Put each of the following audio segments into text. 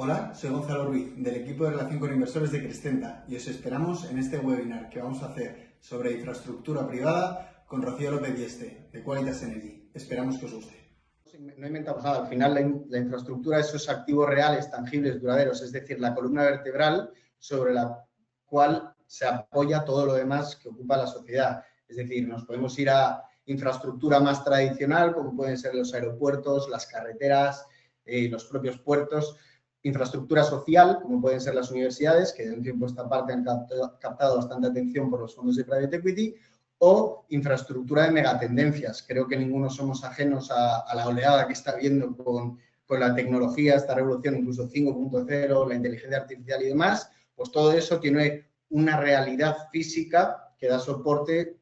Hola, soy Gonzalo Ruiz, del equipo de relación con inversores de Crescenta, y os esperamos en este webinar que vamos a hacer sobre infraestructura privada con Rocío López Dieste, de Qualitas Energy. Esperamos que os guste. No inventamos nada, al final la infraestructura, esos activos reales, tangibles, duraderos, es decir, la columna vertebral sobre la cual se apoya todo lo demás que ocupa la sociedad. Es decir, nos podemos ir a infraestructura más tradicional, como pueden ser los aeropuertos, las carreteras, los propios puertos, infraestructura social, como pueden ser las universidades, que de un tiempo a esta parte han captado bastante atención por los fondos de private equity, o infraestructura de megatendencias. Creo que ninguno somos ajenos a la oleada que está habiendo con la tecnología, esta revolución incluso 5.0, la inteligencia artificial y demás, pues todo eso tiene una realidad física que da soporte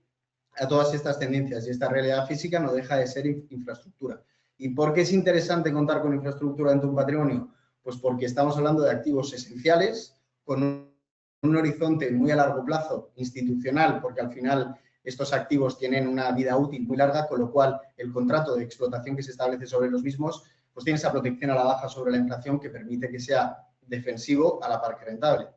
a todas estas tendencias, y esta realidad física no deja de ser infraestructura. ¿Y por qué es interesante contar con infraestructura en tu patrimonio? Pues porque estamos hablando de activos esenciales con un horizonte muy a largo plazo institucional, porque al final estos activos tienen una vida útil muy larga, con lo cual el contrato de explotación que se establece sobre los mismos pues tiene esa protección a la baja sobre la inflación que permite que sea defensivo a la par que rentable.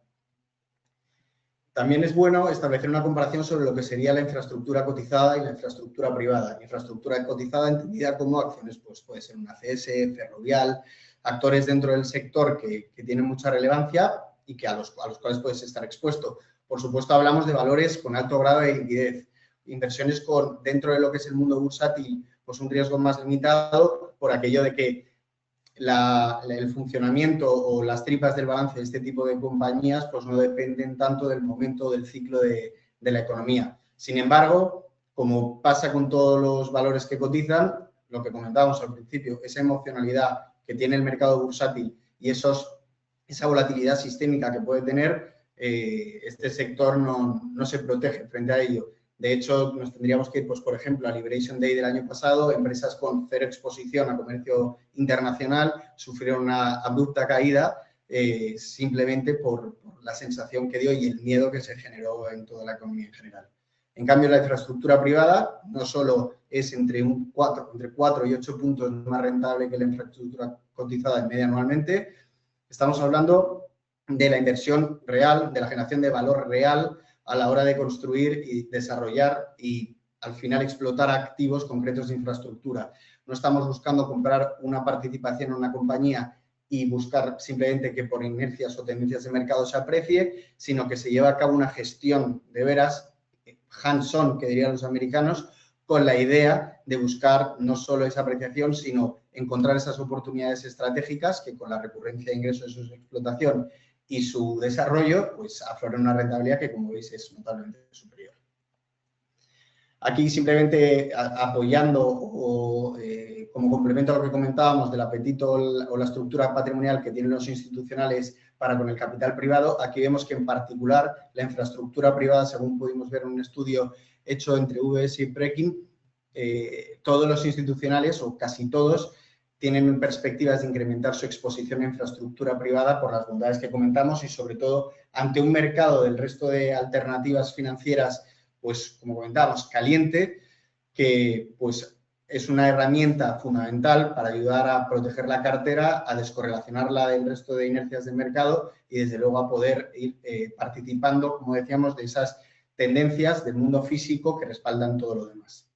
También es bueno establecer una comparación sobre lo que sería la infraestructura cotizada y la infraestructura privada. Infraestructura cotizada entendida como acciones, pues puede ser una ACS, Ferrovial, actores dentro del sector que tienen mucha relevancia y que a los cuales puedes estar expuesto. Por supuesto, hablamos de valores con alto grado de liquidez, inversiones dentro de lo que es el mundo bursátil, pues un riesgo más limitado por aquello de que el funcionamiento o las tripas del balance de este tipo de compañías pues no dependen tanto del momento del ciclo de la economía. Sin embargo, como pasa con todos los valores que cotizan, lo que comentábamos al principio, esa emocionalidad que tiene el mercado bursátil y esa volatilidad sistémica que puede tener, este sector no se protege frente a ello. De hecho, nos tendríamos que ir, pues, por ejemplo, a Liberation Day del año pasado, empresas con cero exposición a comercio internacional sufrieron una abrupta caída simplemente por la sensación que dio y el miedo que se generó en toda la economía en general. En cambio, la infraestructura privada no solo es entre 4 y 8 puntos más rentable que la infraestructura cotizada en media anualmente, estamos hablando de la inversión real, de la generación de valor real a la hora de construir y desarrollar y al final explotar activos concretos de infraestructura. No estamos buscando comprar una participación en una compañía y buscar simplemente que por inercias o tendencias de mercado se aprecie, sino que se lleva a cabo una gestión de veras hands-on, que dirían los americanos, con la idea de buscar no solo esa apreciación, sino encontrar esas oportunidades estratégicas que con la recurrencia de ingresos de su explotación y su desarrollo, pues afloran una rentabilidad que, como veis, es notablemente superior. Aquí simplemente apoyando o como complemento a lo que comentábamos del apetito o la estructura patrimonial que tienen los institucionales para con el capital privado, aquí vemos que en particular la infraestructura privada, según pudimos ver en un estudio hecho entre UBS y Preqin, todos los institucionales o casi todos tienen perspectivas de incrementar su exposición a infraestructura privada por las bondades que comentamos y sobre todo ante un mercado del resto de alternativas financieras, pues como comentábamos, caliente, que pues es una herramienta fundamental para ayudar a proteger la cartera, a descorrelacionarla del resto de inercias del mercado y desde luego a poder ir participando, como decíamos, de esas tendencias del mundo físico que respaldan todo lo demás.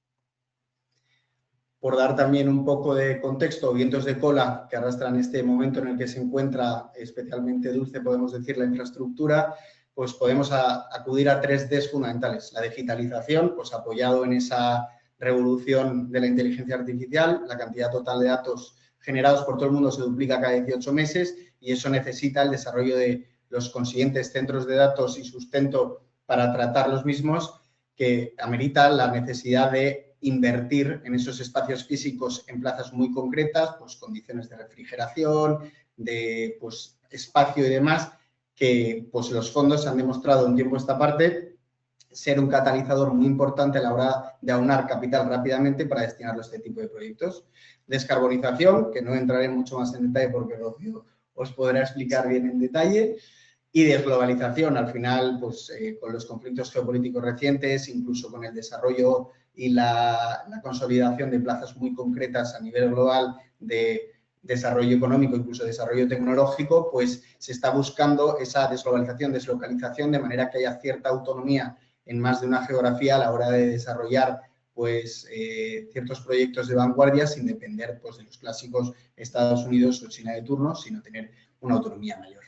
Por dar también un poco de contexto, vientos de cola que arrastran este momento en el que se encuentra especialmente dulce, podemos decir, la infraestructura, pues podemos acudir a 3 Ds fundamentales. La digitalización, pues apoyado en esa revolución de la inteligencia artificial, la cantidad total de datos generados por todo el mundo se duplica cada 18 meses y eso necesita el desarrollo de los consiguientes centros de datos y sustento para tratar los mismos, que amerita la necesidad de invertir en esos espacios físicos en plazas muy concretas, pues condiciones de refrigeración, de pues, espacio y demás, que pues los fondos han demostrado un tiempo a esta parte ser un catalizador muy importante a la hora de aunar capital rápidamente para destinarlo a este tipo de proyectos. Descarbonización, que no entraré mucho más en detalle porque Rocío os podrá explicar bien en detalle. Y desglobalización, al final, pues con los conflictos geopolíticos recientes, incluso con el desarrollo y la consolidación de plazas muy concretas a nivel global de desarrollo económico, incluso desarrollo tecnológico, pues se está buscando esa desglobalización, deslocalización, de manera que haya cierta autonomía en más de una geografía a la hora de desarrollar pues, ciertos proyectos de vanguardia sin depender pues, de los clásicos Estados Unidos o China de turno, sino tener una autonomía mayor.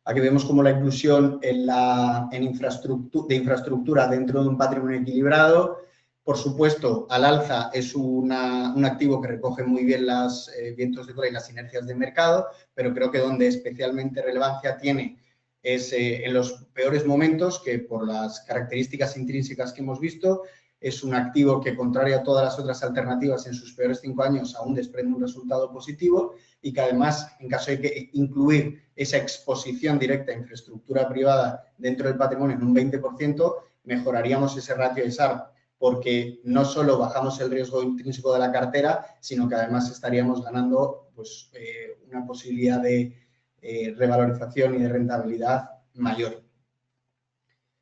Aquí vemos cómo la inclusión de infraestructura dentro de un patrimonio equilibrado, por supuesto, al alza es un activo que recoge muy bien los vientos de cola y las inercias de mercado, pero creo que donde especialmente relevancia tiene es en los peores momentos, que por las características intrínsecas que hemos visto, es un activo que, contrario a todas las otras alternativas, en sus peores 5 años aún desprende un resultado positivo y que además, en caso de que incluir esa exposición directa a infraestructura privada dentro del patrimonio en un 20%, mejoraríamos ese ratio de SAR, porque no solo bajamos el riesgo intrínseco de la cartera, sino que además estaríamos ganando pues, una posibilidad de revalorización y de rentabilidad mayor.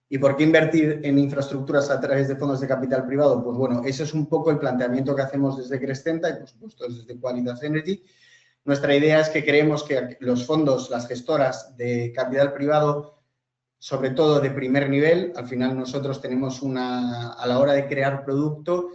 ¿Y por qué invertir en infraestructuras a través de fondos de capital privado? Pues bueno, ese es un poco el planteamiento que hacemos desde Crescenta y por supuesto desde Qualitas Energy. Nuestra idea es que creemos que los fondos, las gestoras de capital privado, sobre todo de primer nivel, al final nosotros tenemos a la hora de crear producto,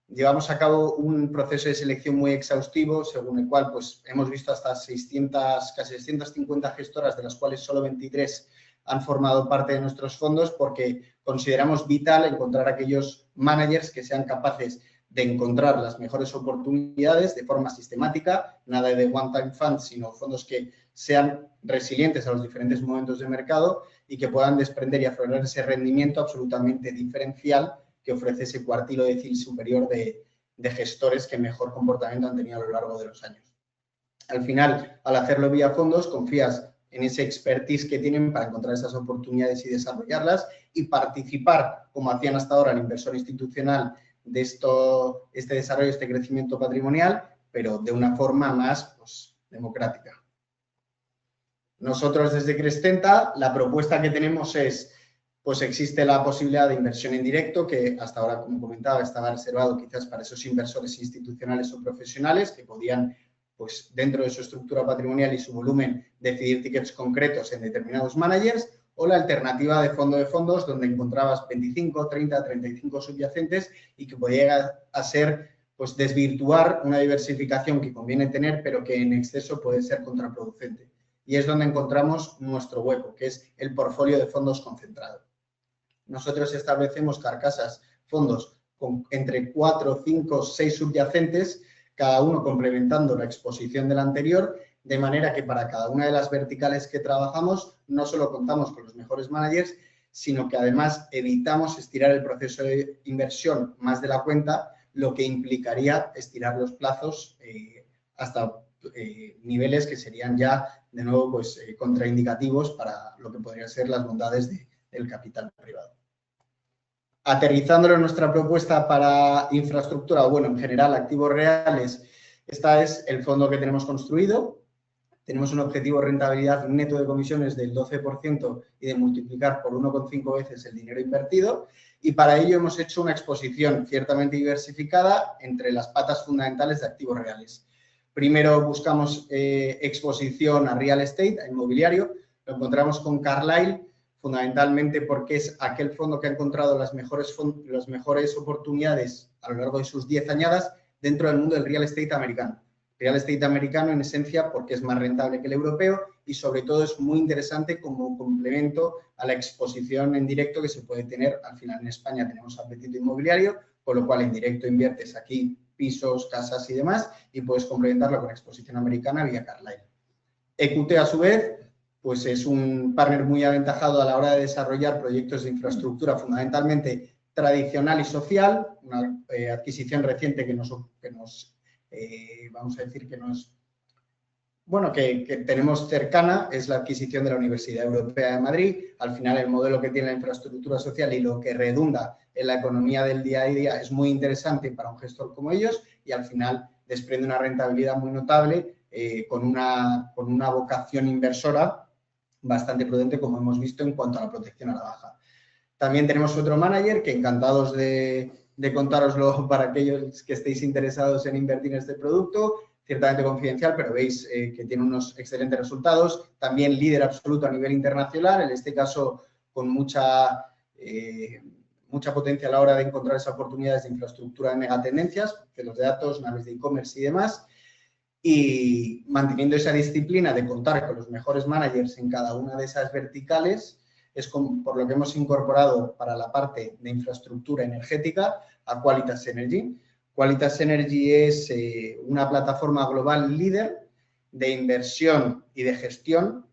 llevamos a cabo un proceso de selección muy exhaustivo, según el cual pues, hemos visto hasta casi 650 gestoras, de las cuales solo 23 han formado parte de nuestros fondos, porque consideramos vital encontrar aquellos managers que sean capaces de encontrar las mejores oportunidades de forma sistemática, nada de one-time funds, sino fondos que sean resilientes a los diferentes momentos de mercado y que puedan desprender y aflorar ese rendimiento absolutamente diferencial que ofrece ese cuartilo decil superior de gestores que mejor comportamiento han tenido a lo largo de los años. Al final, al hacerlo vía fondos, confías en ese expertise que tienen para encontrar esas oportunidades y desarrollarlas y participar, como hacían hasta ahora el inversor institucional, de este desarrollo, este crecimiento patrimonial, pero de una forma más pues, democrática. Nosotros desde Crescenta, la propuesta que tenemos es, pues existe la posibilidad de inversión en directo, que hasta ahora, como comentaba, estaba reservado quizás para esos inversores institucionales o profesionales que podían, pues dentro de su estructura patrimonial y su volumen, decidir tickets concretos en determinados managers, o la alternativa de fondo de fondos, donde encontrabas 25, 30, 35 subyacentes y que podía llegar a ser, pues desvirtuar una diversificación que conviene tener, pero que en exceso puede ser contraproducente. Y es donde encontramos nuestro hueco, que es el portfolio de fondos concentrado. Nosotros establecemos carcasas, fondos con entre 4, 5, 6 subyacentes, cada uno complementando la exposición del anterior, de manera que para cada una de las verticales que trabajamos no solo contamos con los mejores managers, sino que además evitamos estirar el proceso de inversión más de la cuenta, lo que implicaría estirar los plazos hasta niveles que serían ya, de nuevo, pues contraindicativos para lo que podrían ser las bondades del capital privado. Aterrizándolo en nuestra propuesta para infraestructura, o bueno, en general, activos reales, este es el fondo que tenemos construido. Tenemos un objetivo de rentabilidad neto de comisiones del 12% y de multiplicar por 1,5 veces el dinero invertido. Y para ello hemos hecho una exposición ciertamente diversificada entre las patas fundamentales de activos reales. Primero buscamos exposición a real estate, a inmobiliario. Lo encontramos con Carlyle, fundamentalmente porque es aquel fondo que ha encontrado las mejores oportunidades a lo largo de sus 10 añadas dentro del mundo del real estate americano. Real estate americano en esencia porque es más rentable que el europeo y sobre todo es muy interesante como complemento a la exposición en directo que se puede tener. Al final en España tenemos apetito inmobiliario, con lo cual en directo inviertes aquí pisos, casas y demás y puedes complementarlo con exposición americana vía Carlyle. EQT a su vez pues es un partner muy aventajado a la hora de desarrollar proyectos de infraestructura fundamentalmente tradicional y social, una adquisición reciente que vamos a decir que nos, bueno, que tenemos cercana, es la adquisición de la Universidad Europea de Madrid. Al final el modelo que tiene la infraestructura social y lo que redunda en la economía del día a día es muy interesante para un gestor como ellos y al final desprende una rentabilidad muy notable con una vocación inversora bastante prudente, como hemos visto en cuanto a la protección a la baja. También tenemos otro manager que encantados de contároslo para aquellos que estéis interesados en invertir en este producto, ciertamente confidencial, pero veis que tiene unos excelentes resultados. También líder absoluto a nivel internacional, en este caso con mucha potencia a la hora de encontrar esas oportunidades de infraestructura de megatendencias, celos de datos, naves de e-commerce y demás, y manteniendo esa disciplina de contar con los mejores managers en cada una de esas verticales, es por lo que hemos incorporado para la parte de infraestructura energética a Qualitas Energy. Qualitas Energy es una plataforma global líder de inversión y de gestión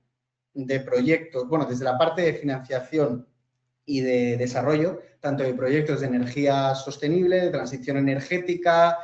de proyectos, bueno, desde la parte de financiación y de desarrollo, tanto de proyectos de energía sostenible, de transición energética,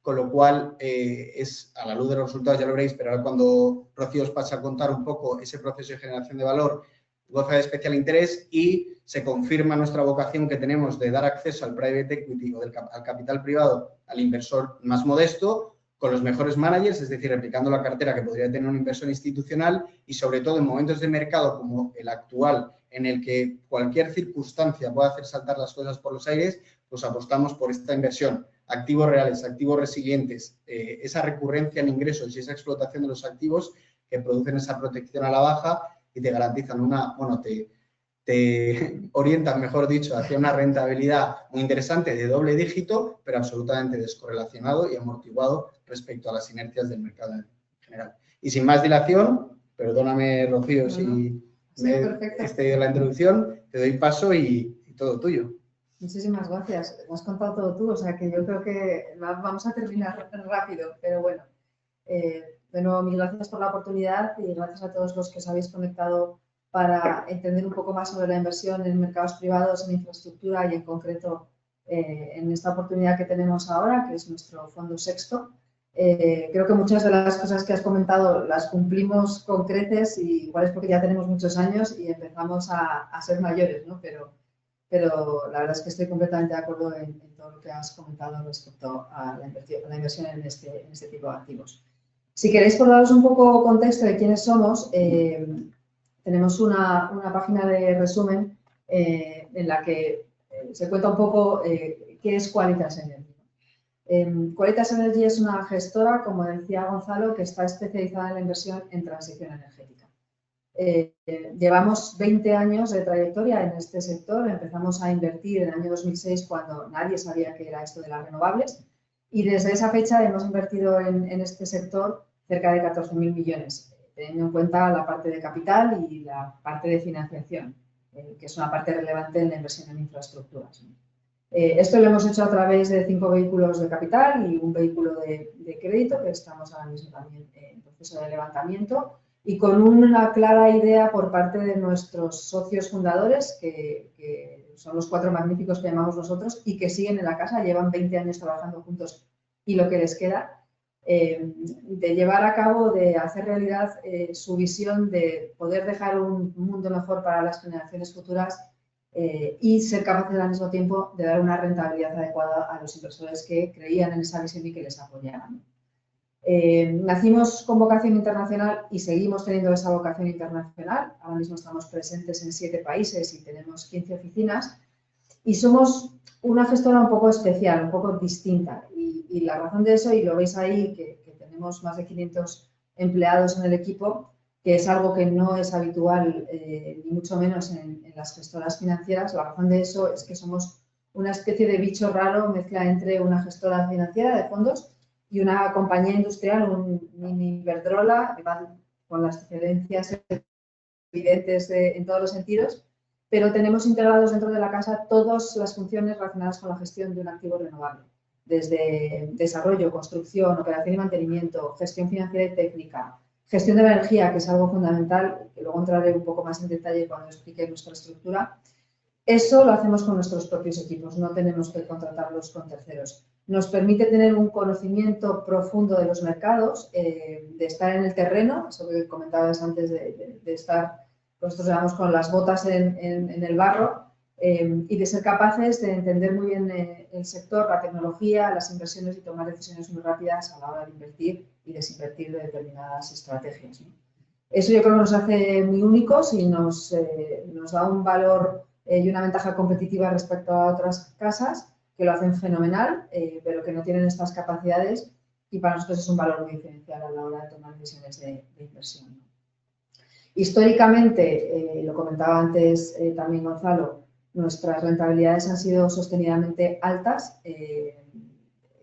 con lo cual es, a la luz de los resultados ya lo veréis, pero ahora cuando Rocío os pase a contar un poco ese proceso de generación de valor, goza de especial interés y se confirma nuestra vocación que tenemos de dar acceso al private equity o al capital privado al inversor más modesto con los mejores managers, es decir, replicando la cartera que podría tener un inversor institucional y sobre todo en momentos de mercado como el actual, en el que cualquier circunstancia puede hacer saltar las cosas por los aires, pues apostamos por esta inversión. Activos reales, activos resilientes, esa recurrencia en ingresos y esa explotación de los activos que producen esa protección a la baja y te garantizan te orientan, mejor dicho, hacia una rentabilidad muy interesante de doble dígito, pero absolutamente descorrelacionado y amortiguado respecto a las inercias del mercado en general. Y sin más dilación, perdóname, Rocío, si me he excedido la introducción, te doy paso y todo tuyo. Muchísimas gracias. Me has contado todo tú, o sea que yo creo que vamos a terminar rápido, pero bueno. De nuevo, mil gracias por la oportunidad y gracias a todos los que os habéis conectado para entender un poco más sobre la inversión en mercados privados, en infraestructura y en concreto en esta oportunidad que tenemos ahora, que es nuestro fondo sexto. Creo que muchas de las cosas que has comentado las cumplimos con creces y igual es porque ya tenemos muchos años y empezamos a ser mayores, ¿no? Pero la verdad es que estoy completamente de acuerdo en todo lo que has comentado respecto a la inversión en este tipo de activos. Si queréis por daros un poco contexto de quiénes somos, tenemos una página de resumen en la que se cuenta un poco qué es Qualitas Energy. Qualitas Energy es una gestora, como decía Gonzalo, que está especializada en la inversión en transición energética. Llevamos 20 años de trayectoria en este sector. Empezamos a invertir en el año 2006 cuando nadie sabía qué era esto de las renovables y desde esa fecha hemos invertido en este sector cerca de 14.000 millones, teniendo en cuenta la parte de capital y la parte de financiación, que es una parte relevante en la inversión en infraestructuras. Esto lo hemos hecho a través de 5 vehículos de capital y un vehículo de crédito, que estamos ahora mismo también en proceso de levantamiento, y con una clara idea por parte de nuestros socios fundadores, que son los 4 magníficos que llamamos nosotros y que siguen en la casa, llevan 20 años trabajando juntos y lo que les queda, de llevar a cabo, de hacer realidad su visión de poder dejar un mundo mejor para las generaciones futuras y ser capaces al mismo tiempo de dar una rentabilidad adecuada a los inversores que creían en esa visión y que les apoyaban. Nacimos con vocación internacional y seguimos teniendo esa vocación internacional. Ahora mismo estamos presentes en 7 países y tenemos 15 oficinas y somos una gestora un poco especial, un poco distinta. Y la razón de eso, y lo veis ahí, que tenemos más de 500 empleados en el equipo, que es algo que no es habitual, ni mucho menos en las gestoras financieras. La razón de eso es que somos una especie de bicho raro, mezcla entre una gestora financiera de fondos y una compañía industrial, un mini Iberdrola, con las diferencias evidentes en todos los sentidos, pero tenemos integrados dentro de la casa todas las funciones relacionadas con la gestión de un activo renovable, desde desarrollo, construcción, operación y mantenimiento, gestión financiera y técnica, gestión de la energía, que es algo fundamental, que luego entraré un poco más en detalle cuando explique nuestra estructura. Eso lo hacemos con nuestros propios equipos, no tenemos que contratarlos con terceros. Nos permite tener un conocimiento profundo de los mercados, de estar en el terreno, eso que comentabas antes de estar, nosotros llamamos con las botas en el barro, y de ser capaces de entender muy bien el sector, la tecnología, las inversiones y tomar decisiones muy rápidas a la hora de invertir y desinvertir de determinadas estrategias, ¿no? Eso yo creo que nos hace muy únicos y nos da un valor y una ventaja competitiva respecto a otras casas que lo hacen fenomenal, pero que no tienen estas capacidades y para nosotros es un valor muy diferencial a la hora de tomar decisiones de inversión, ¿no? Históricamente, lo comentaba antes también Gonzalo, nuestras rentabilidades han sido sostenidamente altas.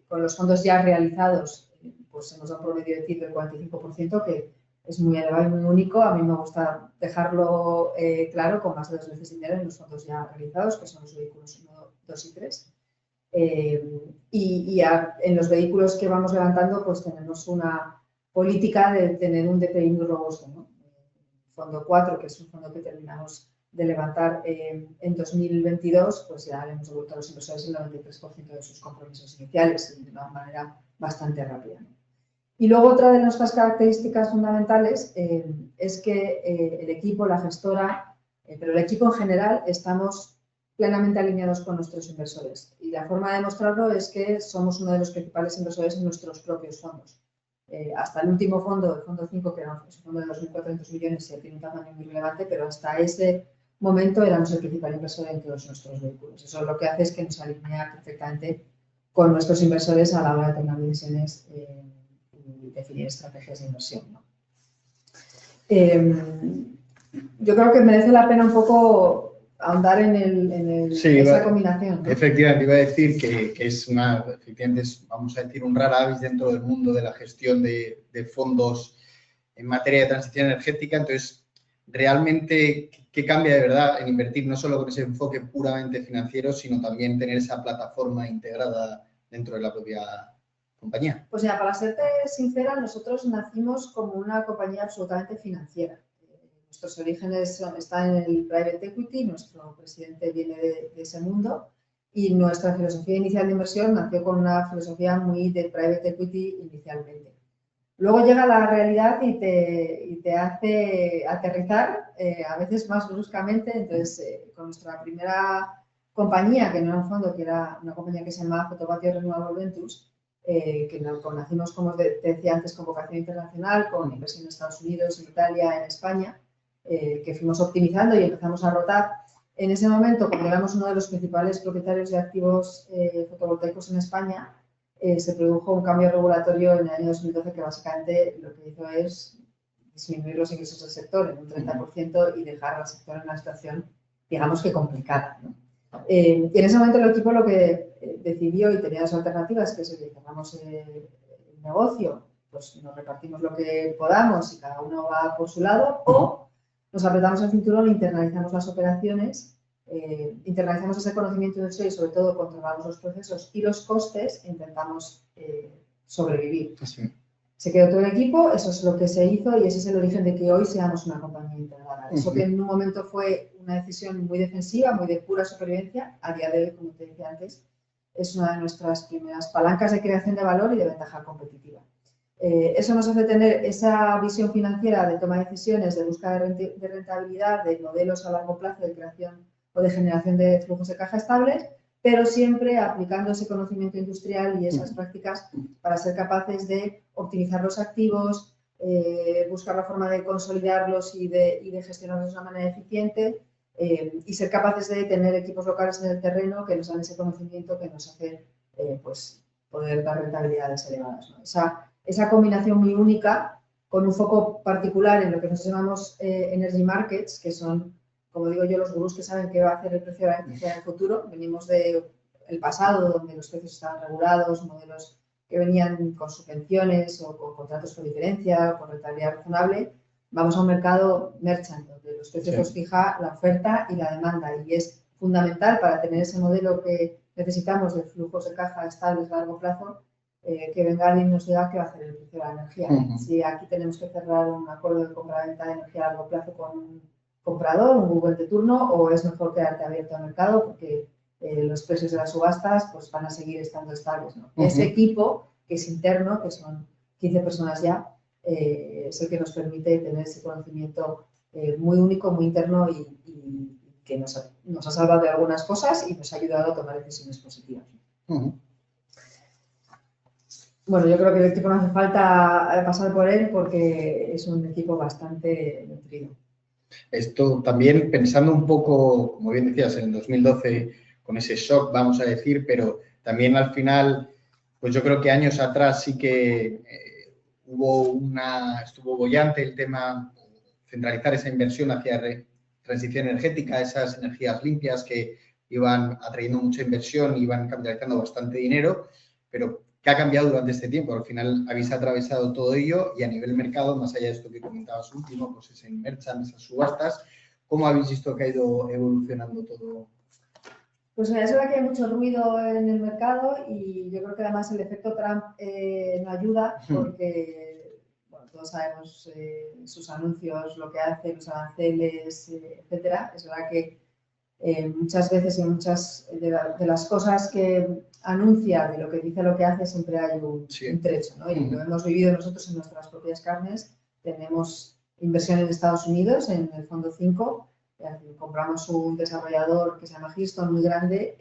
Con los fondos ya realizados, pues hemos dado un promedio de TIR del 45%, que es muy elevado y muy único. A mí me gusta dejarlo claro, con más de 2 veces dinero en los fondos ya realizados, que son los vehículos 1, 2 y 3. En los vehículos que vamos levantando, pues tenemos una política de tener un DPI muy robusto, ¿no? Fondo 4, que es un fondo que terminamos de levantar en 2022, pues ya le hemos devuelto a los inversores el 93% de sus compromisos iniciales de una manera bastante rápida, ¿no? Y luego otra de nuestras características fundamentales es que el equipo, la gestora, pero el equipo en general, estamos plenamente alineados con nuestros inversores. Y la forma de demostrarlo es que somos uno de los principales inversores en nuestros propios fondos. Hasta el último fondo, el fondo 5, que era un fondo de 2.400 millones, y tiene un tamaño muy relevante, pero hasta ese momento éramos el principal inversor en todos nuestros vehículos. Eso lo que hace es que nos alinea perfectamente con nuestros inversores a la hora de tomar decisiones y definir estrategias de inversión, ¿no? Yo creo que merece la pena un poco ahondar en esa combinación, ¿no? Efectivamente, iba a decir que es efectivamente vamos a decir, un rara avis dentro del mundo de la gestión de fondos en materia de transición energética. Entonces, realmente, ¿qué cambia de verdad en invertir no solo con ese enfoque puramente financiero, sino también tener esa plataforma integrada dentro de la propia compañía? Pues ya, para serte sincera, nosotros nacimos como una compañía absolutamente financiera. Nuestros orígenes están en el private equity, nuestro presidente viene de ese mundo, y nuestra filosofía inicial de inversión nació con una filosofía muy de private equity inicialmente. Luego llega la realidad y te hace aterrizar, a veces más bruscamente. Entonces, con nuestra primera compañía, que no era un fondo, que era una compañía que se llamaba Fotovatio Renewable Ventures, que nacimos, como te decía antes, con vocación internacional, con inversión en Estados Unidos, en Italia, en España, que fuimos optimizando y empezamos a rotar. En ese momento, como éramos uno de los principales propietarios de activos fotovoltaicos en España, se produjo un cambio regulatorio en el año 2012 que básicamente lo que hizo es disminuir los ingresos del sector en un 30% y dejar al sector en una situación, digamos que complicada, ¿no? Y en ese momento el equipo lo que decidió, y tenía dos alternativas, que es que cerramos el negocio, pues nos repartimos lo que podamos y cada uno va por su lado, o nos apretamos el cinturón, internalizamos las operaciones, internalizamos ese conocimiento de eso y sobre todo controlamos los procesos y los costes e intentamos sobrevivir. Sí. Se quedó todo el equipo, eso es lo que se hizo y ese es el origen de que hoy seamos una compañía integrada. Eso que en un momento fue una decisión muy defensiva, muy de pura supervivencia, a día de hoy, como te decía antes, es una de nuestras primeras palancas de creación de valor y de ventaja competitiva. Eso nos hace tener esa visión financiera de toma de decisiones, de búsqueda de rentabilidad, de modelos a largo plazo de creación o de generación de flujos de caja estables, pero siempre aplicando ese conocimiento industrial y esas prácticas para ser capaces de optimizar los activos, buscar la forma de consolidarlos y de gestionarlos de una manera eficiente, y ser capaces de tener equipos locales en el terreno que nos dan ese conocimiento que nos hace pues, poder dar rentabilidades elevadas, ¿no? Esa combinación muy única, con un foco particular en lo que nosotros llamamos energy markets, que son, como digo yo, los gurús que saben qué va a hacer el precio de la electricidad en el futuro. Venimos del pasado, donde los precios estaban regulados, modelos que venían con subvenciones o con contratos por diferencia o con rentabilidad razonable. Vamos a un mercado merchant, donde los precios los fija la oferta y la demanda, y es fundamental para tener ese modelo que necesitamos de flujos de caja estables a largo plazo, que venga alguien y nos diga qué va a hacer el precio de la energía. Si aquí tenemos que cerrar un acuerdo de compra-venta de energía a largo plazo con un comprador, un Google de turno, o es mejor quedarte abierto al mercado porque los precios de las subastas pues, van a seguir estando estables, ¿no? Ese equipo, que es interno, que son 15 personas ya, es el que nos permite tener ese conocimiento muy único, muy interno y que nos ha salvado de algunas cosas y nos ha ayudado a tomar decisiones positivas. Bueno, yo creo que el equipo no hace falta pasar por él porque es un equipo bastante nutrido. Esto también pensando un poco, como bien decías, en el 2012, con ese shock, vamos a decir, pero también al final Pues yo creo que años atrás sí que estuvo boyante el tema, centralizar esa inversión hacia transición energética, esas energías limpias que iban atrayendo mucha inversión, iban capitalizando bastante dinero, pero ¿qué ha cambiado durante este tiempo? Al final habéis atravesado todo ello y a nivel mercado, más allá de esto que comentabas último, pues es en merchant, esas subastas, ¿cómo habéis visto que ha ido evolucionando todo? Pues mira, es verdad que hay mucho ruido en el mercado y yo creo que además el efecto Trump no ayuda porque, bueno, todos sabemos sus anuncios, lo que hace, los aranceles, etcétera. Es verdad que muchas veces y muchas de las cosas que anuncia, de lo que dice, lo que hace, siempre hay un trecho, ¿no? Y lo hemos vivido nosotros en nuestras propias carnes. Tenemos inversión en Estados Unidos, en el Fondo 5. Compramos un desarrollador que se llama Houston, muy grande.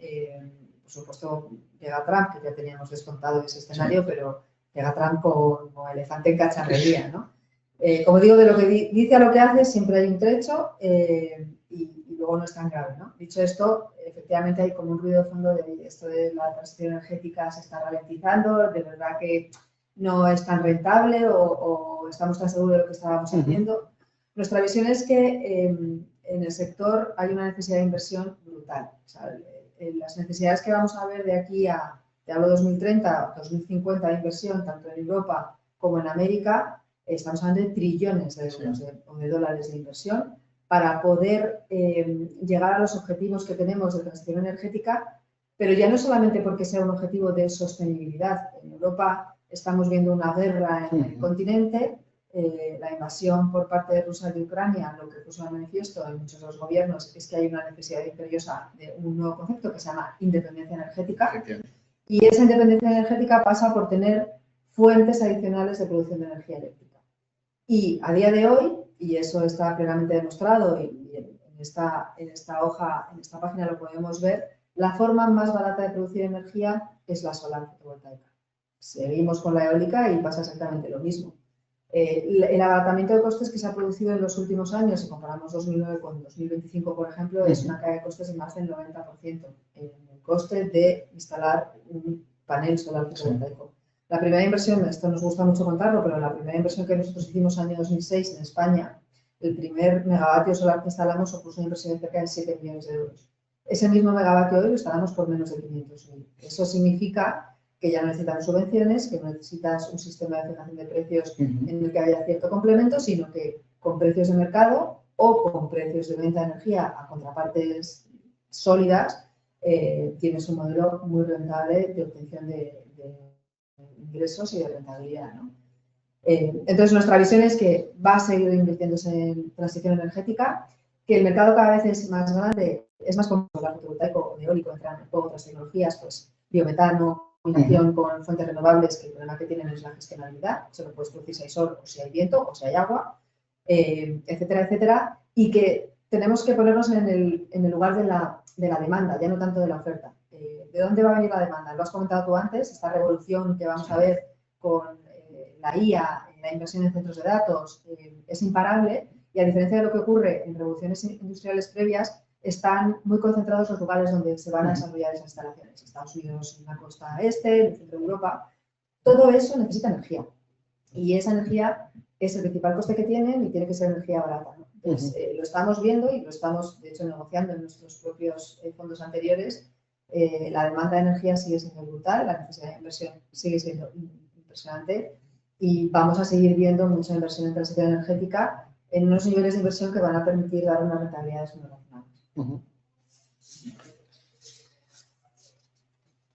Por supuesto, llega Trump, que ya teníamos descontado ese escenario, pero llega Trump como elefante en cacharrería, ¿no? Como digo, de lo que dice a lo que hace siempre hay un trecho y luego no es tan grave, ¿no? Dicho esto, efectivamente hay como un ruido de fondo de esto de la transición energética se está ralentizando, de verdad que no es tan rentable o estamos tan seguros de lo que estábamos haciendo. Nuestra visión es que en el sector hay una necesidad de inversión brutal. O sea, las necesidades que vamos a ver de aquí a, te hablo 2030, 2050 de inversión, tanto en Europa como en América, estamos hablando de trillones de euros o de dólares de inversión para poder llegar a los objetivos que tenemos de transición energética, pero ya no solamente porque sea un objetivo de sostenibilidad. En Europa estamos viendo una guerra en el continente. La invasión por parte de Rusia de Ucrania, lo que puso de manifiesto en muchos de los gobiernos es que hay una necesidad imperiosa de un nuevo concepto que se llama independencia energética. Y esa independencia energética pasa por tener fuentes adicionales de producción de energía eléctrica. Y a día de hoy, y eso está plenamente demostrado, y en esta hoja, en esta página lo podemos ver, la forma más barata de producir energía es la solar fotovoltaica. Seguimos con la eólica y pasa exactamente lo mismo. El abaratamiento de costes que se ha producido en los últimos años, si comparamos 2009 con 2025, por ejemplo, es una caída de costes de más del 90% en el coste de instalar un panel solar fotovoltaico. La primera inversión, esto nos gusta mucho contarlo, pero la primera inversión que nosotros hicimos en el año 2006 en España, el primer megavatio solar que instalamos supuso una inversión de cerca de 7 millones de euros. Ese mismo megavatio hoy lo instalamos por menos de 500.000. Eso significa que ya no necesitan subvenciones, que no necesitas un sistema de fijación de precios en el que haya cierto complemento, sino que con precios de mercado o con precios de venta de energía a contrapartes sólidas, tienes un modelo muy rentable de obtención de ingresos y de rentabilidad, ¿no? Entonces, nuestra visión es que va a seguir invirtiéndose en transición energética, que el mercado cada vez es más grande, es más complejo, el fotovoltaico o eólico, entran en juego otras tecnologías, pues biometano, combinación con fuentes renovables, que el problema que tienen es la gestionabilidad, solo puedes producir si hay sol o si hay viento o si hay agua, etcétera, etcétera, y que tenemos que ponernos en el lugar de la demanda, ya no tanto de la oferta. ¿De dónde va a venir la demanda? Lo has comentado tú antes, esta revolución que vamos a ver con la IA, la inversión en centros de datos, es imparable y a diferencia de lo que ocurre en revoluciones industriales previas, están muy concentrados los lugares donde se van a desarrollar esas instalaciones. Estados Unidos en la costa este, en el centro de Europa. Todo eso necesita energía. Y esa energía es el principal coste que tienen y tiene que ser energía barata, ¿no? Entonces, lo estamos viendo y lo estamos, de hecho, negociando en nuestros propios fondos anteriores. La demanda de energía sigue siendo brutal, la necesidad de inversión sigue siendo impresionante y vamos a seguir viendo mucha inversión en transición energética en unos niveles de inversión que van a permitir dar unas rentabilidades muy razonables.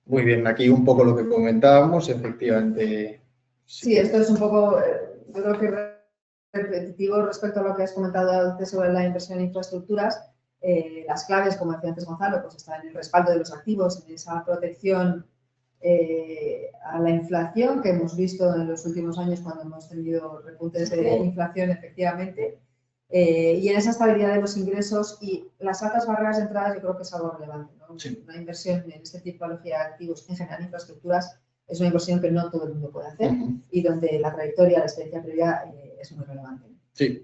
Muy bien, aquí un poco lo que comentábamos, efectivamente. Sí, esto es un poco, yo creo que repetitivo respecto a lo que has comentado antes sobre la inversión en infraestructuras. Las claves, como decía antes Gonzalo, pues están en el respaldo de los activos, en esa protección a la inflación que hemos visto en los últimos años cuando hemos tenido repuntes de inflación, efectivamente, y en esa estabilidad de los ingresos y las altas barreras de entrada yo creo que es algo relevante, ¿no? Sí. Una inversión en este tipología de activos, en general infraestructuras, es una inversión que no todo el mundo puede hacer y donde la trayectoria, la experiencia previa es muy relevante. Sí,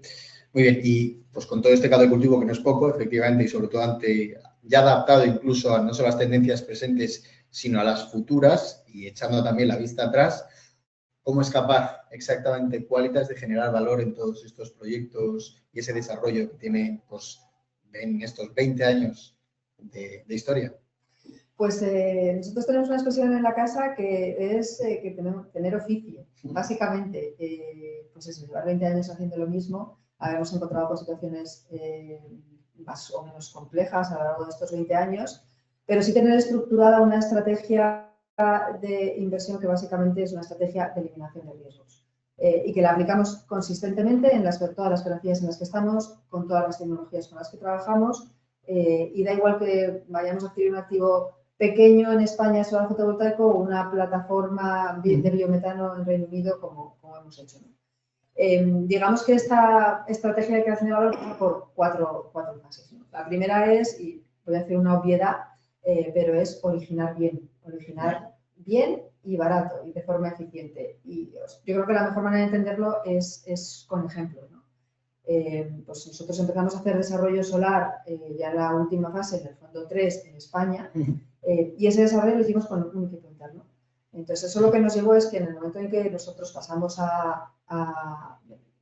muy bien. Y pues con todo este caldo de cultivo, que no es poco, efectivamente, y sobre todo ya adaptado incluso a no solo las tendencias presentes, sino a las futuras y echando también la vista atrás, ¿cómo es capaz exactamente Qualitas de generar valor en todos estos proyectos y ese desarrollo que tiene pues, en estos 20 años de historia? Pues nosotros tenemos una expresión en la casa que es que tenemos tener oficio. Básicamente, pues eso, llevar 20 años haciendo lo mismo, habíamos encontrado con situaciones más o menos complejas a lo largo de estos 20 años, pero sí tener estructurada una estrategia de inversión que básicamente es una estrategia de eliminación de riesgos y que la aplicamos consistentemente en todas las operaciones en las que estamos, con todas las tecnologías con las que trabajamos y da igual que vayamos a adquirir un activo pequeño en España solar fotovoltaico o una plataforma de biometano en Reino Unido como hemos hecho, ¿no? Digamos que esta estrategia de creación de valor pasa por cuatro fases, ¿no? La primera es, y voy a hacer una obviedad, pero es originar bien y barato y de forma eficiente. Y yo creo que la mejor manera de entenderlo es con ejemplos, ¿no? Pues nosotros empezamos a hacer desarrollo solar ya en la última fase, en el Fondo 3 en España, y ese desarrollo lo hicimos con un equipo interno. Entonces, eso lo que nos llevó es que en el momento en que nosotros pasamos a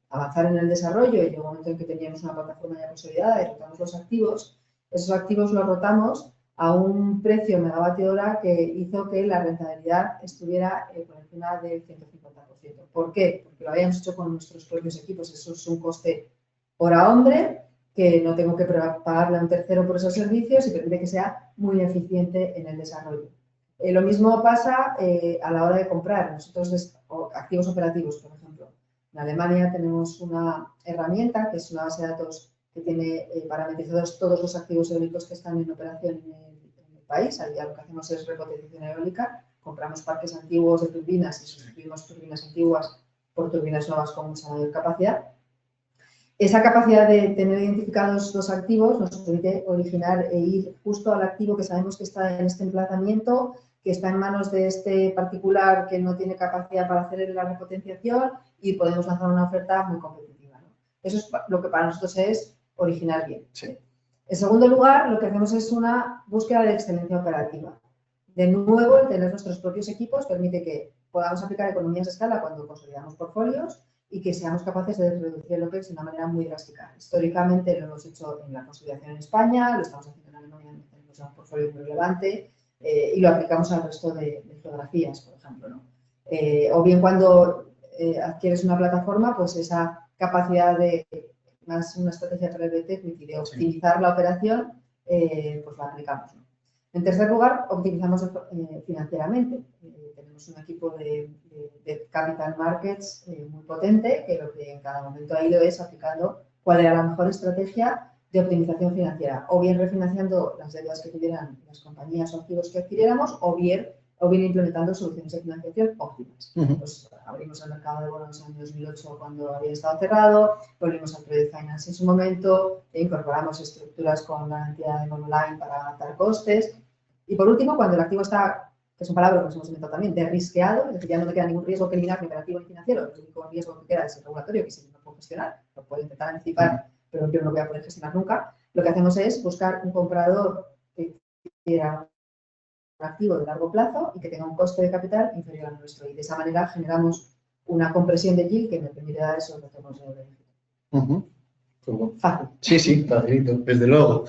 avanzar en el desarrollo y llegó un momento en que teníamos una plataforma ya consolidada y rotamos los activos, esos activos los rotamos a un precio megavatio hora que hizo que la rentabilidad estuviera por encima del 150%. ¿Por qué? Porque lo habíamos hecho con nuestros propios equipos. Eso es un coste hora hombre, que no tengo que pagarle a un tercero por esos servicios y permite que sea muy eficiente en el desarrollo. Lo mismo pasa a la hora de comprar. Nosotros, activos operativos, por ejemplo. En Alemania tenemos una herramienta que es una base de datos que tiene parametrizados todos los activos eólicos que están en operación en el país. Ahí ya lo que hacemos es repotenciación eólica. Compramos parques antiguos de turbinas y sustituimos turbinas antiguas por turbinas nuevas con mucha mayor capacidad. Esa capacidad de tener identificados los activos nos permite originar e ir justo al activo que sabemos que está en este emplazamiento, que está en manos de este particular que no tiene capacidad para hacer la repotenciación y podemos lanzar una oferta muy competitiva, ¿no? Eso es lo que para nosotros es originar bien. Sí. En segundo lugar, lo que hacemos es una búsqueda de excelencia operativa. De nuevo, el tener nuestros propios equipos permite que podamos aplicar economías de escala cuando consolidamos portfolios y que seamos capaces de reducir el OPEX de una manera muy drástica. Históricamente lo hemos hecho en la consolidación en España, lo estamos haciendo en Alemania, donde tenemos un portfolio muy relevante y lo aplicamos al resto de geografías, por ejemplo, ¿no? O bien cuando adquieres una plataforma, pues esa capacidad de más una estrategia private equity de optimizar la operación, pues la aplicamos, ¿no? En tercer lugar, optimizamos financieramente. Tenemos un equipo de capital markets muy potente que lo que en cada momento ha ido es aplicando cuál era la mejor estrategia de optimización financiera, o bien refinanciando las deudas que tuvieran las compañías o activos que adquiriéramos, o bien implementando soluciones de financiación óptimas. Pues abrimos el mercado de bonos en 2008 cuando había estado cerrado, volvimos al Project Finance en su momento, incorporamos estructuras con garantía de monoline para adaptar costes. Y por último, cuando el activo está, que es un palabra que nos hemos inventado también, derrisqueado, es decir, ya no te queda ningún riesgo que eliminar, ni operativo ni financiero, el único riesgo que queda es el regulatorio, que sí no puedo gestionar, lo puedo intentar anticipar, pero yo no lo voy a poder gestionar nunca. Lo que hacemos es buscar un comprador que quiera un activo de largo plazo y que tenga un coste de capital inferior al nuestro. Y de esa manera generamos una compresión de yield que me permite dar eso que hacemos en el beneficio. Fácil. Sí, sí, facilito, desde luego.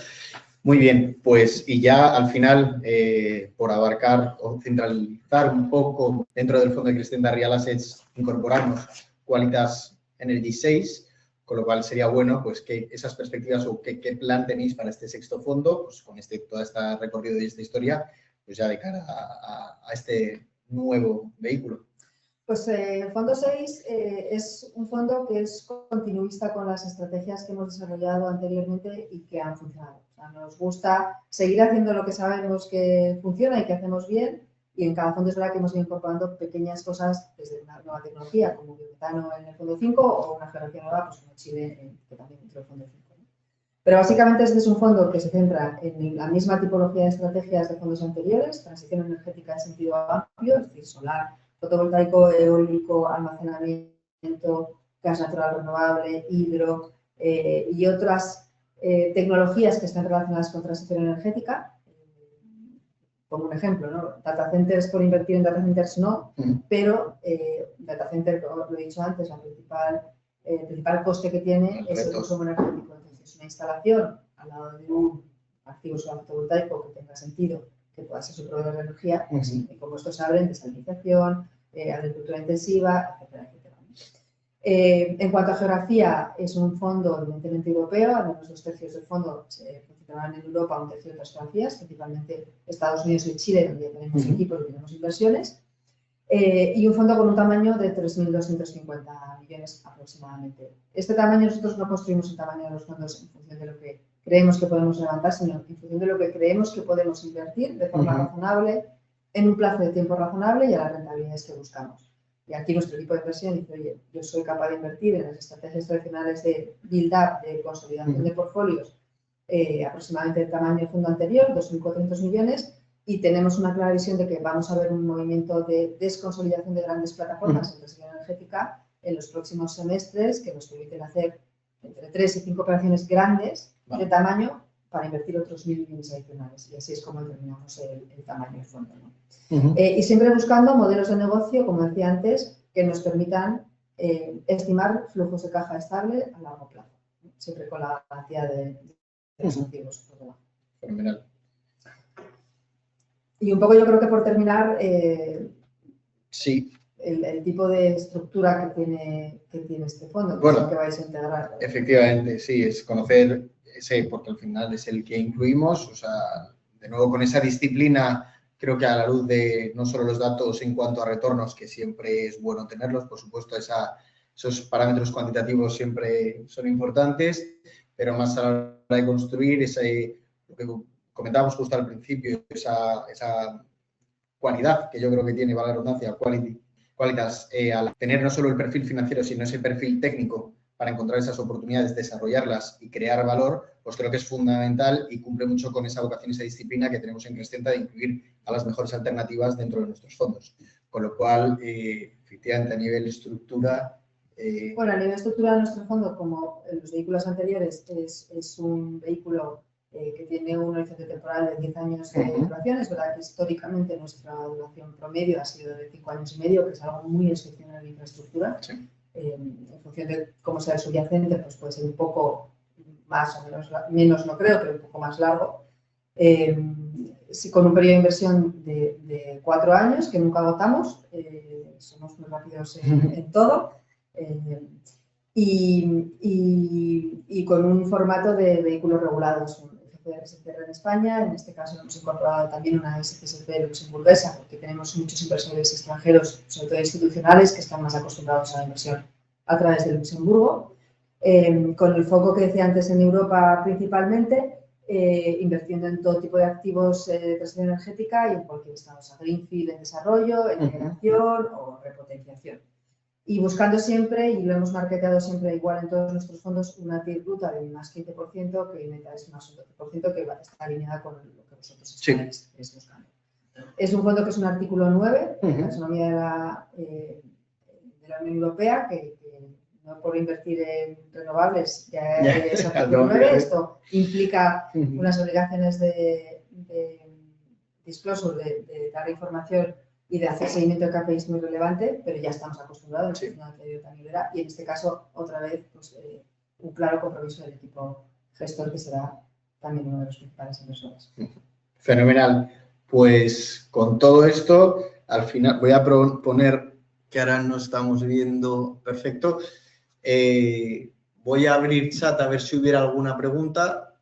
Muy bien, pues y ya al final, por abarcar o centralizar un poco dentro del fondo de Crescenta Real Assets, incorporamos Qualitas Energy 6, con lo cual sería bueno pues que esas perspectivas o qué plan tenéis para este sexto fondo, pues con todo este recorrido y esta historia, pues ya de cara a este nuevo vehículo. Pues el Fondo 6 es un fondo que es continuista con las estrategias que hemos desarrollado anteriormente y que han funcionado. O sea, nos gusta seguir haciendo lo que sabemos que funciona y que hacemos bien, y en cada fondo es verdad que hemos ido incorporando pequeñas cosas desde una nueva tecnología como biometano en el Fondo 5 o una geografía nueva, pues como Chile, que también entró en el Fondo 5. ¿No? Pero básicamente este es un fondo que se centra en la misma tipología de estrategias de fondos anteriores, transición energética en sentido amplio, es decir, solar, fotovoltaico, eólico, almacenamiento, gas natural renovable, hidro y otras tecnologías que están relacionadas con transición energética. Como un ejemplo, ¿no? Data centers, por invertir en data centers no, pero data center, como lo he dicho antes, el principal coste que tiene es el consumo energético. Entonces, una instalación al lado de un activo solar fotovoltaico que tenga sentido, que pueda ser su proveedor de energía, como estos se abren, desalinización, agricultura intensiva, etcétera, etcétera. En cuanto a geografía, es un fondo evidentemente europeo, al menos 2/3 del fondo se concentrarán en Europa, 1/3 de otras geografías, principalmente Estados Unidos y Chile, donde ya tenemos equipos y tenemos inversiones, y un fondo con un tamaño de 3.250 millones aproximadamente. Este tamaño nosotros no construimos el tamaño de los fondos en función de lo que creemos que podemos levantar, sino en función de lo que creemos que podemos invertir de forma razonable, en un plazo de tiempo razonable y a las rentabilidades que buscamos. Y aquí nuestro equipo de inversión dice, oye, yo soy capaz de invertir en las estrategias tradicionales de build-up, de consolidación de portfolios, aproximadamente el tamaño del fondo anterior, 2.400 millones, y tenemos una clara visión de que vamos a ver un movimiento de desconsolidación de grandes plataformas en transición energética en los próximos semestres que nos permiten hacer entre 3 y 5 operaciones grandes de tamaño para invertir otros 1.000 millones adicionales. Y así es como determinamos el tamaño del fondo, ¿no? Y siempre buscando modelos de negocio, como decía antes, que nos permitan estimar flujos de caja estable a largo plazo, ¿no? Siempre con la garantía de los activos por debajo. Fenomenal. Y un poco yo creo que por terminar, sí. El tipo de estructura que tiene este fondo, que bueno, es el que vais a integrar. Efectivamente, sí, es conocer ese, porque al final es el que incluimos, o sea, de nuevo con esa disciplina, creo que a la luz de no solo los datos en cuanto a retornos, que siempre es bueno tenerlos, por supuesto, esos parámetros cuantitativos siempre son importantes, pero más a la hora de construir lo que comentábamos justo al principio, esa cualidad que yo creo que tiene, vale la redundancia, Qualitas, al tener no solo el perfil financiero, sino ese perfil técnico para encontrar esas oportunidades, desarrollarlas y crear valor, pues creo que es fundamental y cumple mucho con esa vocación, esa disciplina que tenemos en Crescenta de incluir a las mejores alternativas dentro de nuestros fondos. Con lo cual, efectivamente, a nivel estructura... Bueno, a nivel estructura de nuestro fondo, como en los vehículos anteriores, es un vehículo que tiene un horizonte temporal de 10 años de duración. Es verdad que históricamente nuestra duración promedio ha sido de 5 años y medio, que es algo muy excepcional en infraestructura. Sí. En función de cómo sea el subyacente, pues puede ser un poco más o menos no creo, pero un poco más largo. Sí, con un periodo de inversión de 4 años, que nunca agotamos, somos muy rápidos en todo. Y con un formato de vehículos regulados, un FCR en España. En este caso hemos incorporado también una SCSP luxemburguesa, porque tenemos muchos inversores extranjeros, sobre todo institucionales, que están más acostumbrados a la inversión a través de Luxemburgo. Con el foco que decía antes en Europa principalmente, invirtiendo en todo tipo de activos de transición energética y en cualquier estado, o sea, greenfield en desarrollo, en generación o repotenciación. Y buscando siempre, y lo hemos marketeado siempre igual en todos nuestros fondos, una TIR bruta de más 15%, que neta es más un 12%, que está alineada con lo que vosotros estáis buscando. Es un fondo que es un artículo 9 de la taxonomía de la Unión Europea, que no por invertir en renovables ya es artículo 9. Esto implica unas obligaciones de disclosure, de dar información y de hacer seguimiento de KPIs muy relevante, pero ya estamos acostumbrados, y en este caso, otra vez, pues, un claro compromiso del equipo gestor, que será también uno de los principales inversores. Fenomenal. Pues con todo esto, al final voy a poner, que ahora no estamos viendo perfecto, voy a abrir chat a ver si hubiera alguna pregunta.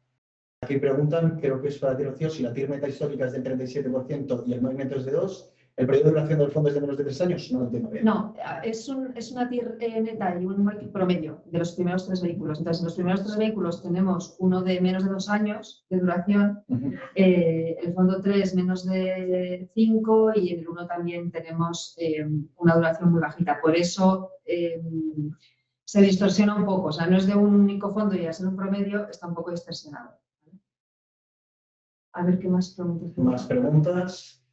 Aquí preguntan, creo que es para ti, Rocío, si la TIR meta histórica es del 37% y el movimiento es de 2%. ¿El periodo de duración del fondo es de menos de 3 años? No lo entiendo bien. No, es una TIR neta y un promedio de los primeros 3 vehículos. Entonces, en los primeros 3 vehículos tenemos uno de menos de 2 años de duración, el fondo 3 menos de 5 y en el 1 también tenemos una duración muy bajita. Por eso se distorsiona un poco. O sea, no es de un único fondo y al ser un promedio está un poco distorsionado. A ver qué más preguntas. Más preguntas.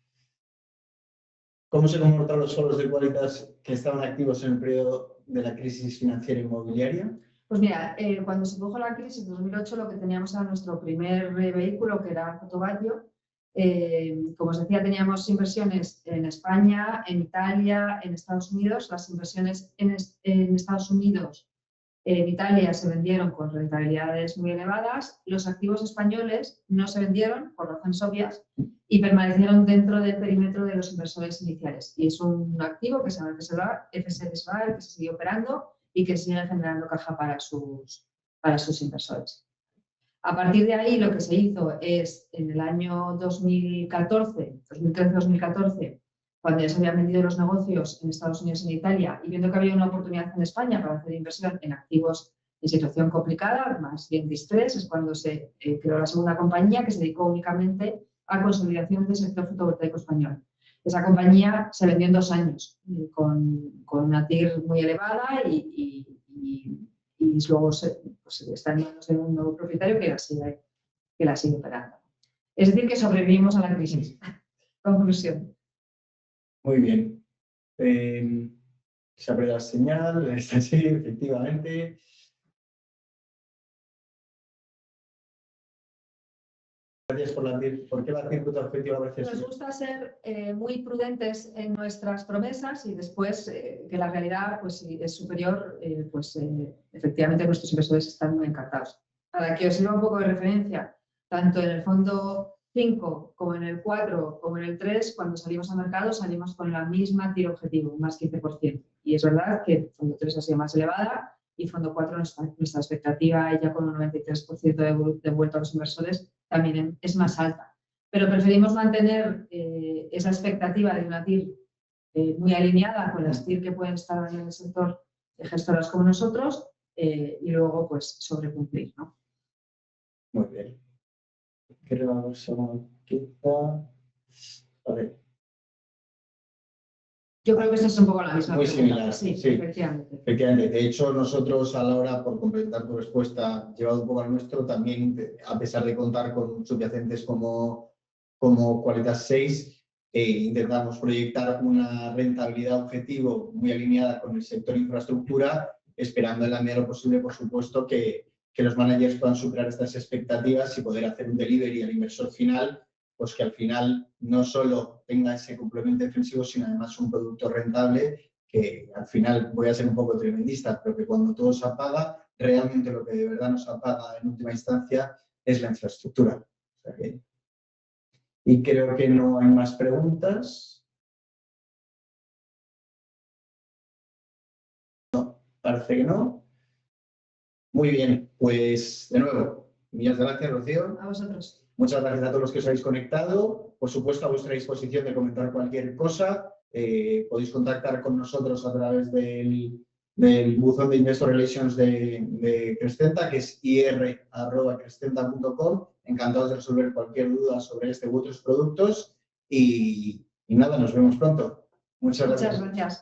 ¿Cómo se comportaron los fondos de Qualitas que estaban activos en el periodo de la crisis financiera inmobiliaria? Pues mira, cuando se produjo la crisis en 2008, lo que teníamos era nuestro primer vehículo, que era Fotovatio, Como os decía, teníamos inversiones en España, en Italia, en Estados Unidos. Las inversiones en Estados Unidos, en Italia, se vendieron con rentabilidades muy elevadas. Los activos españoles no se vendieron por razones obvias y permanecieron dentro del perímetro de los inversores iniciales. Y es un activo que se llama FSDSVAL, que se sigue operando y que sigue generando caja para sus inversores. A partir de ahí, lo que se hizo es, en el año 2013-2014, cuando ya se habían vendido los negocios en Estados Unidos y en Italia, y viendo que había una oportunidad en España para hacer inversión en activos en situación complicada, más bien distrés, es cuando se creó la segunda compañía que se dedicó únicamente a consolidación del sector fotovoltaico español. Esa compañía se vendió en 2 años, con una TIR muy elevada y luego está en manos de un nuevo propietario que la sigue operando. Es decir, que sobrevivimos a la crisis. Conclusión. Muy bien. Se abre la señal, está así, efectivamente. Gracias por la TIR. ¿Por qué la TIR puta objetiva a veces? Nos gusta ser muy prudentes en nuestras promesas y después que la realidad pues, si es superior, efectivamente nuestros inversores están muy encantados. Para que os sirva un poco de referencia, tanto en el fondo 5 como en el 4 como en el 3, cuando salimos al mercado salimos con la misma TIR objetivo, más 15%. Y es verdad que el fondo 3 ha sido más elevada y fondo 4 nuestra expectativa ya con un 93% de vuelta a los inversores también es más alta. Pero preferimos mantener esa expectativa de una TIR muy alineada con las TIR que pueden estar en el sector de gestoras como nosotros y luego pues sobrecumplir, ¿no? Muy bien. Creo que se me quita. A ver. Yo creo que esto es un poco la misma Muy pregunta. similar, Sí, sí. efectivamente. Efectivamente. De hecho, nosotros a la hora, por complementar tu respuesta, llevado un poco al nuestro, también, a pesar de contar con subyacentes como Qualitas 6, intentamos proyectar una rentabilidad objetivo muy alineada con el sector infraestructura, esperando en la medida de lo posible, por supuesto, que los managers puedan superar estas expectativas y poder hacer un delivery al inversor final, pues que al final no solo tenga ese complemento defensivo, sino además un producto rentable que al final, voy a ser un poco tremendista, pero que cuando todo se apaga, realmente lo que de verdad nos apaga en última instancia es la infraestructura. O sea que... Y creo que no hay más preguntas. No, parece que no. Muy bien, pues de nuevo, muchas gracias, Rocío. A vosotros. Muchas gracias a todos los que os habéis conectado. Por supuesto, a vuestra disposición de comentar cualquier cosa. Podéis contactar con nosotros a través del buzón de Investor Relations de Crescenta, que es ir@crescenta.com. Encantados de resolver cualquier duda sobre este u otros productos. Y nada, nos vemos pronto. Muchas gracias. Muchas gracias.